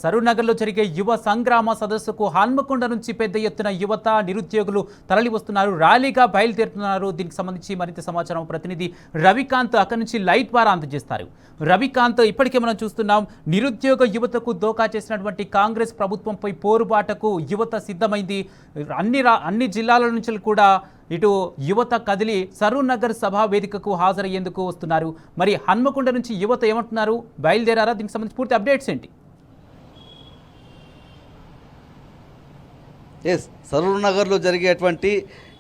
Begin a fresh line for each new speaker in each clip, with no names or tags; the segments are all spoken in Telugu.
సరూర్నగర్లో జరిగే యువ సంగ్రామ సదస్సుకు హన్మకొండ నుంచి పెద్ద ఎత్తున యువత నిరుద్యోగులు తరలి వస్తున్నారు, ర్యాలీగా బయలుదేరుతున్నారు. దీనికి సంబంధించి మరింత సమాచారం ప్రతినిధి రవికాంత్ అక్కడి నుంచి లైవ్ ద్వారా అందజేస్తారు. రవికాంత్, ఇప్పటికే మనం చూస్తున్నాం నిరుద్యోగ యువతకు దోకా చేసినటువంటి కాంగ్రెస్ ప్రభుత్వంపై పోరుబాటకు యువత సిద్ధమైంది. అన్ని జిల్లాల నుంచి కూడా ఇటు యువత కదిలి సరూర్నగర్ సభా వేదికకు హాజరయ్యేందుకు వస్తున్నారు. మరి హన్మకొండ నుంచి యువత ఏమంటున్నారు, బయలుదేరారా? దీనికి సంబంధించి పూర్తి అప్డేట్స్ ఏంటి?
సరూర్నగర్లో జరిగేటువంటి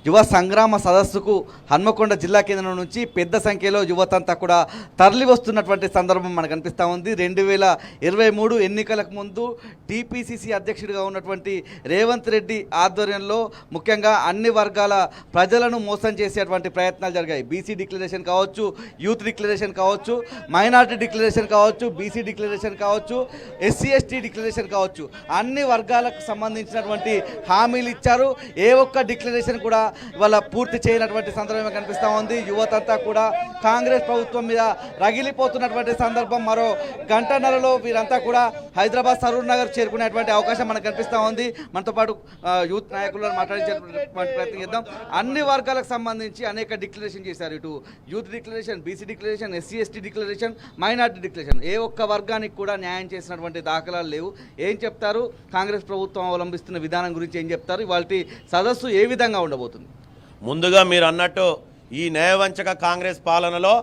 యువ సంగ్రామ సదస్సుకు హన్మకొండ జిల్లా కేంద్రం నుంచి పెద్ద సంఖ్యలో యువతంతా కూడా తరలి వస్తున్నటువంటి సందర్భం మనకు కనిపిస్తూ ఉంది. 2023 ఎన్నికలకు ముందు టీపీసీసీ అధ్యక్షుడిగా ఉన్నటువంటి రేవంత్ రెడ్డి ఆధ్వర్యంలో ముఖ్యంగా అన్ని వర్గాల ప్రజలను మోసం చేసేటువంటి ప్రయత్నాలు జరిగాయి. బీసీ డిక్లరేషన్ కావచ్చు, యూత్ డిక్లరేషన్ కావచ్చు, మైనారిటీ డిక్లరేషన్ కావచ్చు, బీసీ డిక్లరేషన్ కావచ్చు, ఎస్సీ ఎస్టీ డిక్లరేషన్ కావచ్చు, అన్ని వర్గాలకు సంబంధించినటువంటి హామీలు ఇచ్చారు. ఏ ఒక్క డిక్లరేషన్ కూడా ఇవాళ పూర్తి చేయనటువంటి సందర్భం కనిపిస్తూ ఉంది. యువతంతా కూడా కాంగ్రెస్ ప్రభుత్వం మీద రగిలిపోతున్నటువంటి సందర్భం. మరో గంటన్నరలో వీరంతా కూడా హైదరాబాద్ సరూర్నగర్ చేరుకునేటువంటి అవకాశం మనకు కనిపిస్తూ ఉంది. మనతో పాటు యూత్ నాయకులను మాట్లాడించేటువంటి ప్రయత్నం చేద్దాం. అన్ని వర్గాలకు సంబంధించి అనేక డిక్లరేషన్ చేశారు. ఇటు youth declaration, BC declaration, SC ST declaration, minority declaration. ఏ ఒక్క వర్గానికి కూడా న్యాయం చేసినటువంటి దాఖలాలు లేవు. ఏం చెప్తారు కాంగ్రెస్ ప్రభుత్వం అవలంబిస్తున్న విధానం గురించి ఏం చెప్తారు? వాటి సదస్సు ఏ విధంగా ఉండబోతుంది?
ముందుగా మీరు అన్నట్టు ఈ న్యాయవంచక కాంగ్రెస్ పాలనలో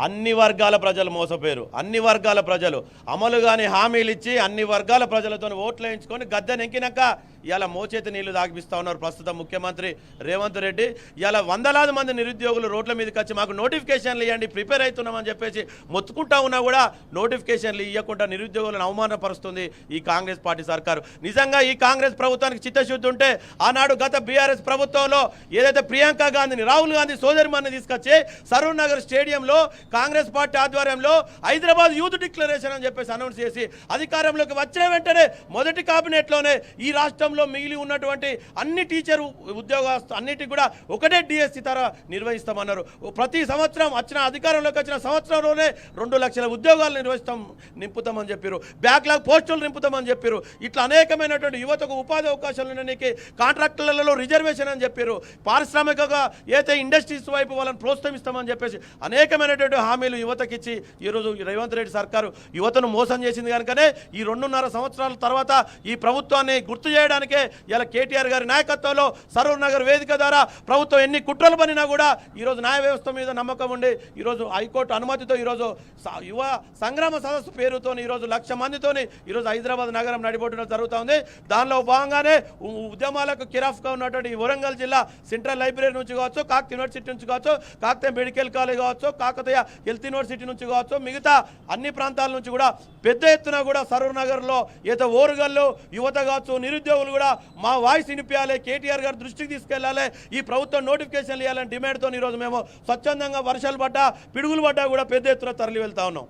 అన్ని వర్గాల ప్రజలు మోసపోయారు. అన్ని వర్గాల ప్రజలు అమలు కాని హామీలు ఇచ్చి అన్ని వర్గాల ప్రజలతో ఓట్లు వేయించుకొని గద్దెనెక్కినాక ఇలా మోచేతి నీళ్లు తాగిపిస్తూ ఉన్నారు ప్రస్తుత ముఖ్యమంత్రి రేవంత్ రెడ్డి. ఇలా వందలాది మంది నిరుద్యోగులు రోడ్ల మీదకి వచ్చి మాకు నోటిఫికేషన్లు ఇవ్వండి, ప్రిపేర్ అవుతున్నామని చెప్పేసి మొత్తుకుంటా ఉన్నా కూడా నోటిఫికేషన్లు ఇవ్వకుండా నిరుద్యోగులను అవమానపరుస్తుంది ఈ కాంగ్రెస్ పార్టీ సర్కారు. నిజంగా ఈ కాంగ్రెస్ ప్రభుత్వానికి చిత్తశుద్ధి ఉంటే ఆనాడు గత బీఆర్ఎస్ ప్రభుత్వంలో ఏదైతే ప్రియాంక గాంధీని, రాహుల్ గాంధీ సోదరిమణిని తీసుకొచ్చి సరూర్నగర్ స్టేడియంలో కాంగ్రెస్ పార్టీ ఆధ్వర్యంలో హైదరాబాద్ యూత్ డిక్లరేషన్ అని చెప్పేసి అనౌన్స్ చేసి అధికారంలోకి వచ్చిన వెంటనే మొదటి కేబినెట్లోనే ఈ రాష్ట్రంలో మిగిలి ఉన్నటువంటి అన్ని టీచర్ ఉద్యోగస్తులు అన్నిటికీ కూడా ఒకటే డిఎస్సి తర నిర్వహిస్తామన్నారు. ప్రతి సంవత్సరం అధికారంలోకి వచ్చిన సంవత్సరంలోనే 2 లక్షల ఉద్యోగాలు నింపుతామని చెప్పారు. బ్యాక్లాగ్ పోస్టులు నింపుతామని చెప్పారు. ఇట్లా అనేకమైనటువంటి యువతకు ఉపాధి అవకాశాలు ఉండడానికి కాంట్రాక్టులలో రిజర్వేషన్ అని చెప్పారు. పారిశ్రామికంగా ఏదైతే ఇండస్ట్రీస్ వైపు వాళ్ళని ప్రోత్సహిస్తామని చెప్పేసి అనేకమైనటువంటి హామీలు యువతకిచ్చి ఈరోజు రేవంత్ రెడ్డి సర్కారు యువతను మోసం చేసింది కనుకనే ఈ 2.5 సంవత్సరాల తర్వాత ఈ ప్రభుత్వాన్ని గుర్తు చేయడానికే ఇలా కేటీఆర్ గారి నాయకత్వంలో సరూర్నగర్ వేదిక ద్వారా ప్రభుత్వం ఎన్ని కుట్రలు పనినా కూడా ఈరోజు న్యాయ వ్యవస్థ మీద నమ్మకం ఉండి ఈరోజు హైకోర్టు అనుమతితో ఈరోజు యువ సంగ్రామ సదస్సు పేరుతో ఈరోజు 1,00,000 మందితోని ఈరోజు హైదరాబాద్ నగరం నడిపోవడం జరుగుతూ ఉంది. దానిలో భాగంగానే ఉద్యమాలకు కిరాఫ్గా ఉన్నటువంటి వరంగల్ జిల్లా సెంట్రల్ లైబ్రరీ నుంచి కావచ్చు, కాకతీయ యూనివర్సిటీ నుంచి కావచ్చు, కాకతీయ మెడికల్ కాలేజ్ కావచ్చు, కాకతీయ హెల్త్ యూనివర్సిటీ నుంచి కావచ్చు, మిగతా అన్ని ప్రాంతాల నుంచి కూడా పెద్ద ఎత్తున కూడా సరూర్నగర్లో ఏదో ఓరుగల్లో యువత కావచ్చు, నిరుద్యోగులు కూడా మా వాయిస్ వినిపించాలి, కేటీఆర్ గారి దృష్టికి తీసుకెళ్లాలి, ఈ ప్రభుత్వం నోటిఫికేషన్లు ఇవ్వాలని డిమాండ్తో ఈరోజు మేము స్వచ్ఛందంగా వర్షాలు పడ్డా పిడుగులు పడ్డా కూడా పెద్ద ఎత్తున తరలి వెళ్తా ఉన్నాం.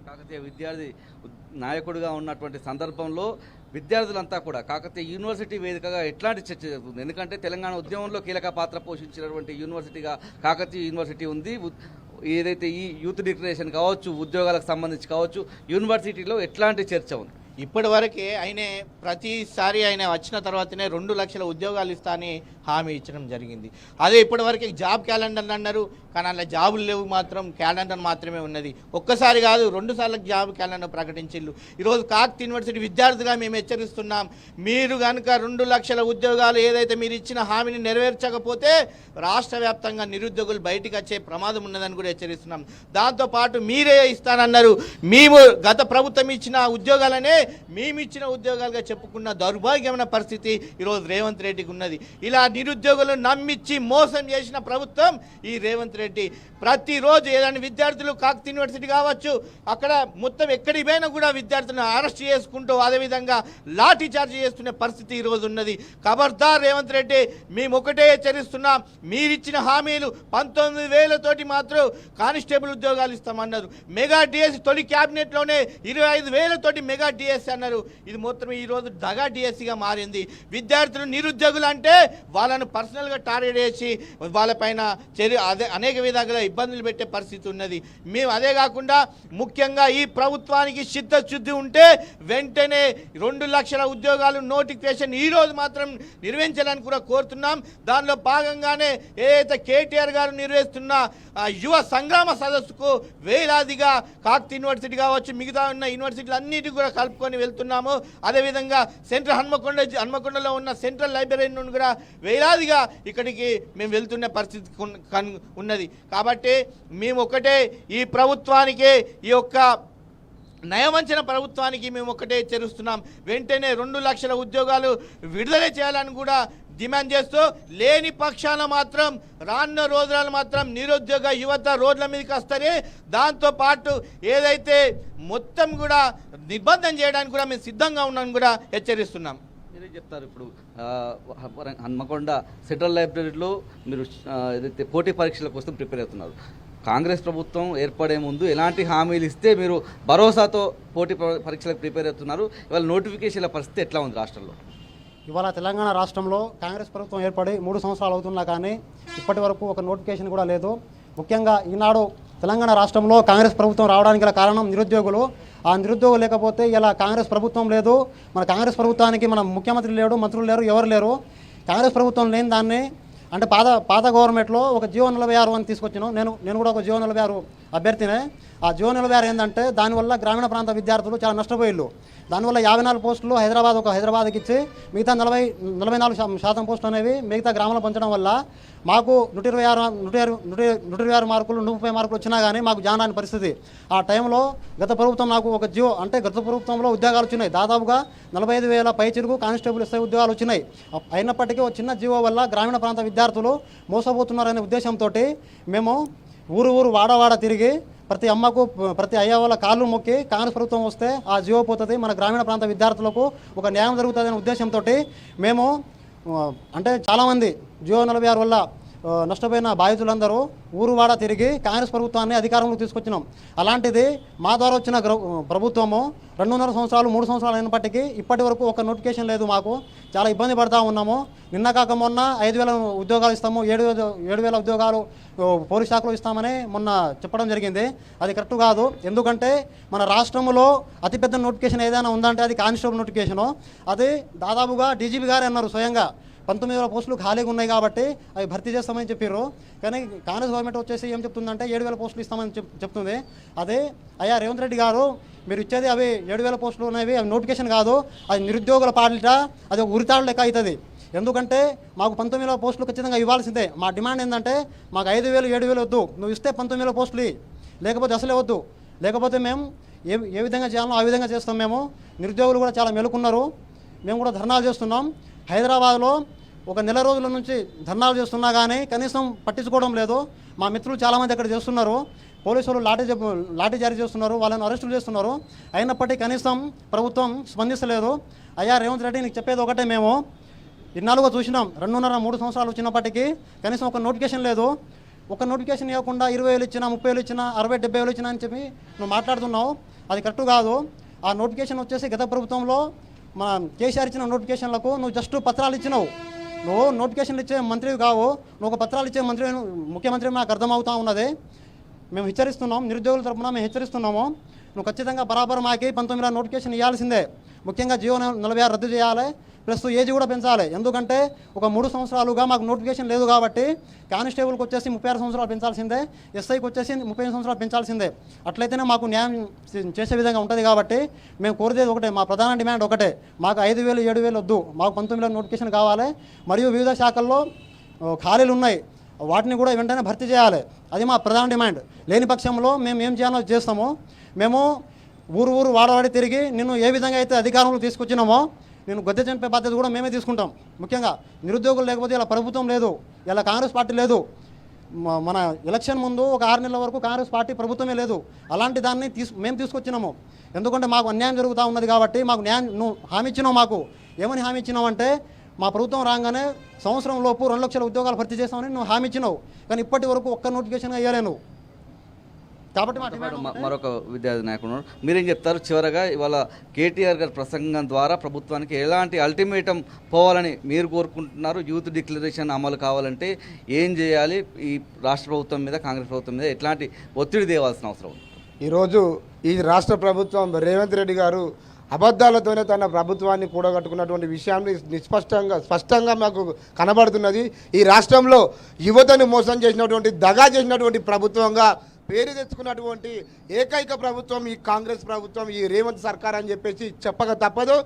కాకతీయ విద్యార్థి నాయకుడిగా ఉన్నటువంటి సందర్భంలో విద్యార్థులంతా కూడా కాకతీయ యూనివర్సిటీ వేదికగా ఎట్లాంటి చర్చ జరుగుతుంది? ఎందుకంటే తెలంగాణ ఉద్యమంలో కీలక పాత్ర పోషించినటువంటి యూనివర్సిటీగా కాకతీయ యూనివర్సిటీ ఉంది. ఏదైతే ఈ యూత్ డిక్లరేషన్ కావచ్చు, ఉద్యోగాలకు సంబంధించి కావచ్చు, యూనివర్సిటీలో ఎట్లాంటి చర్చ ఉంది?
ఇప్పటివరకే ఆయన ప్రతిసారి ఆయన వచ్చిన తర్వాతనే 2 లక్షల ఉద్యోగాలు ఇస్తా అని హామీ ఇచ్చడం జరిగింది. అదే ఇప్పటివరకే జాబ్ క్యాలెండర్ అన్నారు, కానీ అలా జాబులు లేవు, మాత్రం క్యాలెండర్ మాత్రమే ఉన్నది. ఒక్కసారి కాదు 2 సార్లు జాబ్ క్యాలెండర్ ప్రకటించిల్లు. ఈరోజు కాకతీయ యూనివర్సిటీ విద్యార్థిగా మేము హెచ్చరిస్తున్నాం, మీరు కనుక 2 లక్షల ఉద్యోగాలు ఏదైతే మీరు ఇచ్చిన హామీని నెరవేర్చకపోతే రాష్ట్ర వ్యాప్తంగా నిరుద్యోగులు బయటికి వచ్చే ప్రమాదం ఉన్నదని కూడా హెచ్చరిస్తున్నాం. దాంతోపాటు మీరే ఇస్తానన్నారు, మేము గత ప్రభుత్వం ఇచ్చిన ఉద్యోగాలనే మేమిచ్చిన ఉద్యోగాలుగా చెప్పుకున్న దౌర్భాగ్యమైన పరిస్థితి ఈరోజు రేవంత్ రెడ్డికి ఉన్నది. ఇలా నిరుద్యోగులను నమ్మించి మోసం చేసిన ప్రభుత్వం ఈ రేవంత్ రెడ్డి. ప్రతిరోజు ఏదైనా విద్యార్థులు కాకతీయ యూనివర్సిటీ కావచ్చు, అక్కడ మొత్తం ఎక్కడికి పోయినా కూడా విద్యార్థులను అరెస్ట్ చేసుకుంటూ అదేవిధంగా లాఠీ చార్జ్ చేస్తున్న పరిస్థితి ఈరోజు ఉన్నది. ఖబర్దార్ రేవంత్ రెడ్డి, మేము ఒకటే హెచ్చరిస్తున్నాం, మీరిచ్చిన హామీలు 19,000తోటి మాత్రం కానిస్టేబుల్ ఉద్యోగాలు ఇస్తామన్నారు. మెగా డిఎస్సి తొలి క్యాబినెట్లోనే 25,000తోటి మెగా డిఎస్సి డిఎస్సి అన్నారు. ఇది మొత్తం ఈరోజు దగా డిఎస్సిగా మారింది. విద్యార్థులు నిరుద్యోగులు అంటే వాళ్ళను పర్సనల్గా టార్గెట్ చేసి వాళ్ళపైన అనేక విధాలుగా ఇబ్బందులు పెట్టే పరిస్థితి ఉన్నది. మేము అదే కాకుండా ముఖ్యంగా ఈ ప్రభుత్వానికి చిత్తశుద్ధి ఉంటే వెంటనే 2 లక్షల ఉద్యోగాలు నోటిఫికేషన్ ఈరోజు మాత్రం నిర్వహించాలని కూడా కోరుతున్నాం. దానిలో భాగంగానే ఏదైతే కేటీఆర్ గారు నిర్వహిస్తున్న యువ సంగ్రామ సదస్సుకు వేలాదిగా కాకతీయ యూనివర్సిటీ కావచ్చు, మిగతా ఉన్న యూనివర్సిటీలు అన్నిటికీ కూడా కలుపుకొని వెళ్తున్నాము. అదేవిధంగా సెంట్రల్ హన్మకొండలో ఉన్న సెంట్రల్ లైబ్రరీ నుండి కూడా వేలాదిగా ఇక్కడికి మేము వెళ్తున్న పరిస్థితి ఉన్నది. కాబట్టి మేము ఒకటే ఈ ప్రభుత్వానికి, ఈ యొక్క నయవంచన ప్రభుత్వానికి మేము ఒకటే హెచ్చరిస్తున్నాం. వెంటనే 2 లక్షల ఉద్యోగాలు విడుదల చేయాలని కూడా డిమాండ్ చేస్తూ, లేని పక్షాన మాత్రం రానున్న రోజులలో మాత్రం నిరుద్యోగ యువత రోడ్ల మీదకి వస్తారే. దాంతోపాటు ఏదైతే మొత్తం కూడా నిర్బంధం చేయడానికి కూడా మేము సిద్ధంగా ఉన్నామని కూడా హెచ్చరిస్తున్నాం.
మీరేం చెప్తారు? ఇప్పుడు హన్మకొండ సెంట్రల్ లైబ్రరీలో మీరు ఏదైతే పోటీ పరీక్షల కోసం ప్రిపేర్ అవుతున్నారు, కాంగ్రెస్ ప్రభుత్వం ఏర్పడే ముందు ఎలాంటి హామీలు ఇస్తే మీరు భరోసాతో పోటీ పరీక్షలకు ప్రిపేర్ అవుతున్నారు? ఇవాళ నోటిఫికేషన్ల పరిస్థితి ఎట్లా ఉంది రాష్ట్రంలో?
ఇవాళ తెలంగాణ రాష్ట్రంలో కాంగ్రెస్ ప్రభుత్వం ఏర్పడి 3 సంవత్సరాలు అవుతున్నా కానీ ఇప్పటి వరకు ఒక నోటిఫికేషన్ కూడా లేదు. ముఖ్యంగా ఈనాడు తెలంగాణ రాష్ట్రంలో కాంగ్రెస్ ప్రభుత్వం రావడానికి గల కారణం నిరుద్యోగులు. ఆ నిరుద్యోగులు లేకపోతే ఇలా కాంగ్రెస్ ప్రభుత్వం లేదు. మన కాంగ్రెస్ ప్రభుత్వానికి మన ముఖ్యమంత్రి లేడు, మంత్రులు లేరు, ఎవరు లేరు. కాంగ్రెస్ ప్రభుత్వం లేని దాన్ని అంటే పాత గవర్నమెంట్లో ఒక జియో 46 అని తీసుకొచ్చినాం. నేను కూడా ఒక జియో 46 అభ్యర్థినే. ఆ జియో 46 ఏంటంటే దానివల్ల గ్రామీణ ప్రాంత విద్యార్థులు చాలా నష్టపోయిళ్ళు. దానివల్ల 54 పోస్టులు హైదరాబాద్కి ఇచ్చి మిగతా 44% పోస్టులు అనేవి మిగతా గ్రామంలో పంచడం వల్ల మాకు 126 మార్కులు 130 మార్కులు వచ్చినా కానీ మాకు జానాని పరిస్థితి. ఆ టైంలో గత ప్రభుత్వం నాకు ఒక జియో అంటే గత ప్రభుత్వంలో ఉద్యోగాలు వచ్చినాయి. దాదాపుగా 45,000 పైచిరుకు కానిస్టేబుల్ స్థాయి ఉద్యోగాలు వచ్చినాయి. అయినప్పటికీ ఒక చిన్న జియో వల్ల గ్రామీణ ప్రాంత విద్యార్థులు మోసపోతున్నారనే ఉద్దేశంతో మేము ఊరు వాడ తిరిగి ప్రతి అమ్మకు ప్రతి అయ్య వాళ్ళ కాళ్ళు మొక్కి కాంగ్రెస్ ప్రభుత్వం వస్తే ఆ జియో పోతుంది, మన గ్రామీణ ప్రాంత విద్యార్థులకు ఒక న్యాయం జరుగుతుందనే ఉద్దేశంతో మేము అంటే చాలామంది జియో 46 వల్ల నష్టపోయిన బాధితులందరూ ఊరువాడ తిరిగి కాంగ్రెస్ ప్రభుత్వాన్ని అధికారంలోకి తీసుకొచ్చినాం. అలాంటిది మా ద్వారా వచ్చిన ప్రభుత్వము 2.5 సంవత్సరాలు 3 సంవత్సరాలు అయినప్పటికీ ఇప్పటి వరకు ఒక నోటిఫికేషన్ లేదు. మాకు చాలా ఇబ్బంది పడుతూ ఉన్నాము. నిన్న కాక మొన్న 5,000 ఉద్యోగాలు ఇస్తాము, 7,000 ఉద్యోగాలు పోలీస్ శాఖలో ఇస్తామని మొన్న చెప్పడం జరిగింది. అది కరెక్ట్ కాదు. ఎందుకంటే మన రాష్ట్రంలో అతిపెద్ద నోటిఫికేషన్ ఏదైనా ఉందంటే అది కానిస్టేబుల్ నోటిఫికేషను. అది దాదాపుగా డీజీపీ గారే అన్నారు స్వయంగా 19,000 పోస్టులు ఖాళీగా ఉన్నాయి కాబట్టి అవి భర్తీ చేస్తామని చెప్పారు. కానీ కాంగ్రెస్ గవర్నమెంట్ వచ్చేసి ఏం చెప్తుందంటే 7,000 పోస్టులు ఇస్తామని చెప్తుంది. అదే అయ్యా రేవంత్ రెడ్డి గారు మీరు ఇచ్చేది అవి 7,000 పోస్టులు ఉన్నవి, అవి నోటిఫికేషన్ కాదు, అది నిరుద్యోగుల పాలిట అది ఒక ఉరితాడు లెక్క అవుతుంది. ఎందుకంటే మాకు 19,000 పోస్టులు ఖచ్చితంగా ఇవ్వాల్సిందే. మా డిమాండ్ ఏంటంటే మాకు 5,000 7,000 వద్దు, నువ్వు ఇస్తే 19,000 పోస్టులు లేకపోతే అసలే వద్దు. లేకపోతే మేము ఏ విధంగా చేయాలో ఆ విధంగా చేస్తాం. మేము నిరుద్యోగులు కూడా చాలా మెలుకున్నారు. మేము కూడా ధర్నాలు చేస్తున్నాం. హైదరాబాద్లో ఒక నెల రోజుల నుంచి ధర్నాలు చేస్తున్నా కానీ కనీసం పట్టించుకోవడం లేదు. మా మిత్రులు చాలామంది అక్కడ చేస్తున్నారు. పోలీసులు లాఠీ జారీ చేస్తున్నారు, వాళ్ళని అరెస్టులు చేస్తున్నారు. అయినప్పటికీ కనీసం ప్రభుత్వం స్పందిస్తలేదు. అయ్యా రేవంత్ రెడ్డి నీకు చెప్పేది ఒకటే, మేము ఇన్నాళ్ళుగా చూసినాం 2.5-3 సంవత్సరాలు వచ్చినప్పటికీ కనీసం ఒక నోటిఫికేషన్ లేదు. ఒక నోటిఫికేషన్ ఇవ్వకుండా 20,000 ఇచ్చినా 30,000 ఇచ్చినా 60-70,000 ఇచ్చినా అని చెప్పి నువ్వు మాట్లాడుతున్నావు. అది కరెక్ట్ కాదు. ఆ నోటిఫికేషన్ వచ్చేసి గత ప్రభుత్వంలో మన కేసీఆర్ ఇచ్చిన నోటిఫికేషన్లకు నువ్వు జస్ట్ పత్రాలు ఇచ్చినావు. నువ్వు నోటిఫికేషన్లు ఇచ్చే మంత్రివి కావు, నువ్వు ఒక పత్రాలు ఇచ్చే ముఖ్యమంత్రి నాకు అర్థమవుతా ఉన్నది. మేము హెచ్చరిస్తున్నాం, నిరుద్యోగుల తరఫున మేము హెచ్చరిస్తున్నాము. నువ్వు ఖచ్చితంగా బరాబర్ మాకి 19,000 నోటిఫికేషన్ ఇవ్వాల్సిందే. ముఖ్యంగా జియో 46 రద్దు చేయాలి, ప్లస్ ఏజ్ కూడా పెంచాలి. ఎందుకంటే ఒక 3 సంవత్సరాలుగా మాకు నోటిఫికేషన్ లేదు కాబట్టి కానిస్టేబుల్కి వచ్చేసి 36 సంవత్సరాలు పెంచాల్సిందే, ఎస్ఐకి వచ్చేసి 35 సంవత్సరాలు పెంచాల్సిందే. అట్లయితేనే మాకు న్యాయం చేసే విధంగా ఉంటుంది. కాబట్టి మేము కోరేది ఒకటే, మా ప్రధాన డిమాండ్ ఒకటే, మాకు 5,000 7,000 వద్దు, మాకు 19,000 నోటిఫికేషన్ కావాలి. మరియు వివిధ శాఖల్లో ఖాళీలు ఉన్నాయి, వాటిని కూడా వెంటనే భర్తీ చేయాలి. అది మా ప్రధాన డిమాండ్. లేని పక్షంలో మేము ఏం చేయాలో చేస్తామో. మేము ఊరు వాడవాడి తిరిగి నిన్ను ఏ విధంగా అయితే అధికారంలో తీసుకొచ్చినామో నేను గద్దె చంపే బాధ్యత కూడా మేమే తీసుకుంటాం. ముఖ్యంగా నిరుద్యోగులు లేకపోతే ఇలా ప్రభుత్వం లేదు, ఇలా కాంగ్రెస్ పార్టీ లేదు. మన ఎలక్షన్ ముందు ఒక 6 నెలల వరకు కాంగ్రెస్ పార్టీ ప్రభుత్వమే లేదు. అలాంటి దాన్ని మేము తీసుకొచ్చినాము. ఎందుకంటే మాకు అన్యాయం జరుగుతూ ఉన్నది కాబట్టి మాకు న్యాయం నువ్వు హామీ ఇచ్చినావు. మాకు ఏమని హామీ ఇచ్చినావు అంటే మా ప్రభుత్వం రాగానే సంవత్సరం లోపు 2 లక్షల ఉద్యోగాలు భర్తీ చేస్తామని నువ్వు హామీ ఇచ్చినావు. కానీ ఇప్పటి వరకు ఒక్క నోటిఫికేషన్గా ఇవ్వలేను. కాబట్టి మా డిమాండ్
మరొక విద్యార్థి నాయకుడు ఉన్నారు. మీరేం చెప్తారు చివరగా ఇవాళ కేటీఆర్ గారి ప్రసంగం ద్వారా ప్రభుత్వానికి ఎలాంటి అల్టిమేటం పోవాలని మీరు కోరుకుంటున్నారు? యూత్ డిక్లరేషన్ అమలు కావాలంటే ఏం చేయాలి? ఈ రాష్ట్ర ప్రభుత్వం మీద కాంగ్రెస్ ప్రభుత్వం మీద ఎట్లాంటి ఒత్తిడి తేవాల్సిన అవసరం ఉంది?
ఈరోజు ఈ రాష్ట్ర ప్రభుత్వం రేవంత్ రెడ్డి గారు అబద్ధాలతోనే తన ప్రభుత్వాన్ని కూడగట్టుకున్నటువంటి విషయాన్ని స్పష్టంగా మాకు కనబడుతున్నది. ఈ రాష్ట్రంలో యువతను మోసం చేసినటువంటి దగా చేసినటువంటి ప్రభుత్వంగా పేరు తెచ్చుకున్నటువంటి ఏకైక ప్రభుత్వం ఈ కాంగ్రెస్ ప్రభుత్వం, ఈ రేవంత్ సర్కార్ అని చెప్పేసి చెప్పక తప్పదు.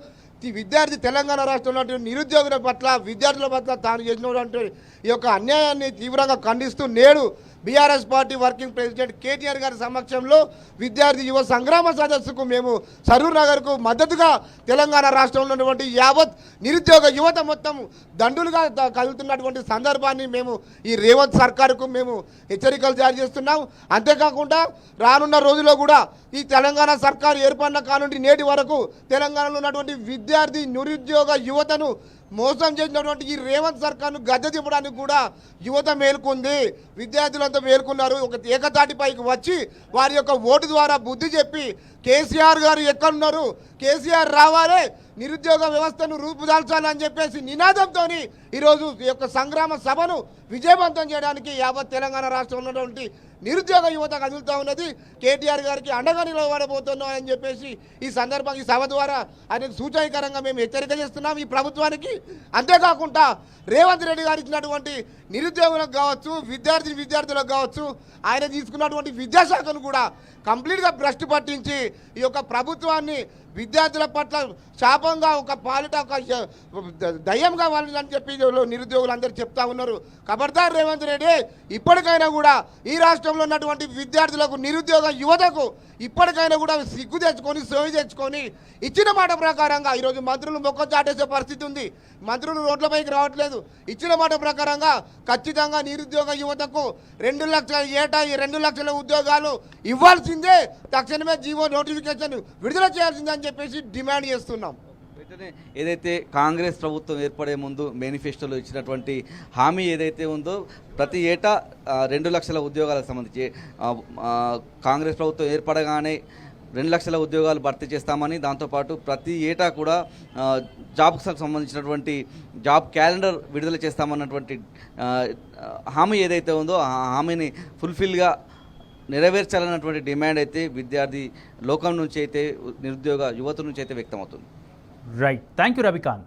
ఈ విద్యార్థి తెలంగాణ రాష్ట్రంలో నిరుద్యోగుల పట్ల విద్యార్థుల పట్ల తాను చేసినటువంటి ఈ యొక్క అన్యాయాన్ని తీవ్రంగా ఖండిస్తూ నేడు BRS party working president KTR గారి సమక్షంలో విద్యార్థి యువ సంగ్రామ సదస్సుకు మేము సరూర్ నగర్కు మద్దతుగా తెలంగాణ రాష్ట్రంలో ఉన్నటువంటి యావత్ నిరుద్యోగ యువత మొత్తం దండులుగా కదులుతున్నటువంటి సందర్భాన్ని మేము ఈ రేవంత్ సర్కారుకు మేము హెచ్చరికలు జారీ చేస్తున్నాం. అంతేకాకుండా రానున్న రోజుల్లో కూడా ఈ తెలంగాణ సర్కారు ఏర్పడిన కానుండి నేటి వరకు తెలంగాణలో ఉన్నటువంటి విద్యార్థి నిరుద్యోగ యువతను మోసం చేసినటువంటి ఈ రేవంత్ సర్కార్ను గద్దె దింపడానికి కూడా యువత మేల్కొంది, విద్యార్థులంతా మేల్కొన్నారు. ఒక ఏకతాటిపైకి వచ్చి వారి యొక్క ఓటు ద్వారా బుద్ధి చెప్పి కేసీఆర్ గారు ఎక్కడున్నారు, కేసీఆర్ రావాలి, నిరుద్యోగ వ్యవస్థను రూపుదాల్చాలని చెప్పేసి నినాదంతో ఈరోజు ఈ యొక్క సంగ్రామ సభను విజయవంతం చేయడానికి యావత్ తెలంగాణ రాష్ట్రంలో ఉన్నటువంటి నిరుద్యోగ యువత కదులుతూ ఉన్నది. కేటీఆర్ గారికి అండగా నిలబడబోతున్నాం అని చెప్పేసి ఈ సందర్భంగా ఈ సభ ద్వారా ఆయనకు సూచనకరంగా మేము హెచ్చరిక చేస్తున్నాం ఈ ప్రభుత్వానికి. అంతేకాకుండా రేవంత్ రెడ్డి గారు ఇచ్చినటువంటి నిరుద్యోగులకు కావచ్చు, విద్యార్థులకు కావచ్చు, ఆయన తీసుకున్నటువంటి విద్యాశాఖను కూడా కంప్లీట్గా భ్రష్టు పట్టించి ఈ యొక్క ప్రభుత్వాన్ని విద్యార్థుల పట్ల శాపంగా ఒక పాలిట ఒక దయ్యంగా వాళ్ళని చెప్పి నిరుద్యోగులు అందరూ చెప్తా ఉన్నారు. ఖబర్దార్ రేవంత్ రెడ్డి, ఇప్పటికైనా కూడా ఈ రాష్ట్రంలో ఉన్నటువంటి విద్యార్థులకు నిరుద్యోగ యువతకు ఇప్పటికైనా కూడా సిగ్గు తెచ్చుకొని సోయి తెచ్చుకొని ఇచ్చిన మాట ప్రకారంగా ఈరోజు మంత్రులు మొక్క చాటేసే పరిస్థితి ఉంది, మంత్రులు రోడ్లపైకి రావట్లేదు. ఇచ్చిన మాట ప్రకారంగా ఖచ్చితంగా నిరుద్యోగ యువతకు 2 లక్షల ఏటా ఈ 2 లక్షల ఉద్యోగాలు ఇవ్వాల్సిందే, తక్షణమే జీవో నోటిఫికేషన్ విడుదల చేయాల్సిందని చెప్పేసి డిమాండ్ చేస్తున్నాం.
వెంటనే ఏదైతే కాంగ్రెస్ ప్రభుత్వం ఏర్పడే ముందు మేనిఫెస్టోలో ఇచ్చినటువంటి హామీ ఏదైతే ఉందో ప్రతి ఏటా 2 లక్షల ఉద్యోగాలకు సంబంధించి కాంగ్రెస్ ప్రభుత్వం ఏర్పడగానే 2 లక్షల ఉద్యోగాలు భర్తీ చేస్తామని, దాంతోపాటు ప్రతి ఏటా కూడా జాబ్కి సంబంధించినటువంటి జాబ్ క్యాలెండర్ విడుదల చేస్తామన్నటువంటి హామీ ఏదైతే ఉందో ఆ హామీని ఫుల్ఫిల్గా నెరవేర్చాలన్నటువంటి డిమాండ్ అయితే విద్యార్థి లోకం నుంచి అయితే నిరుద్యోగ యువత నుంచి అయితే వ్యక్తమవుతుంది.
Right, thank you Ravikanth.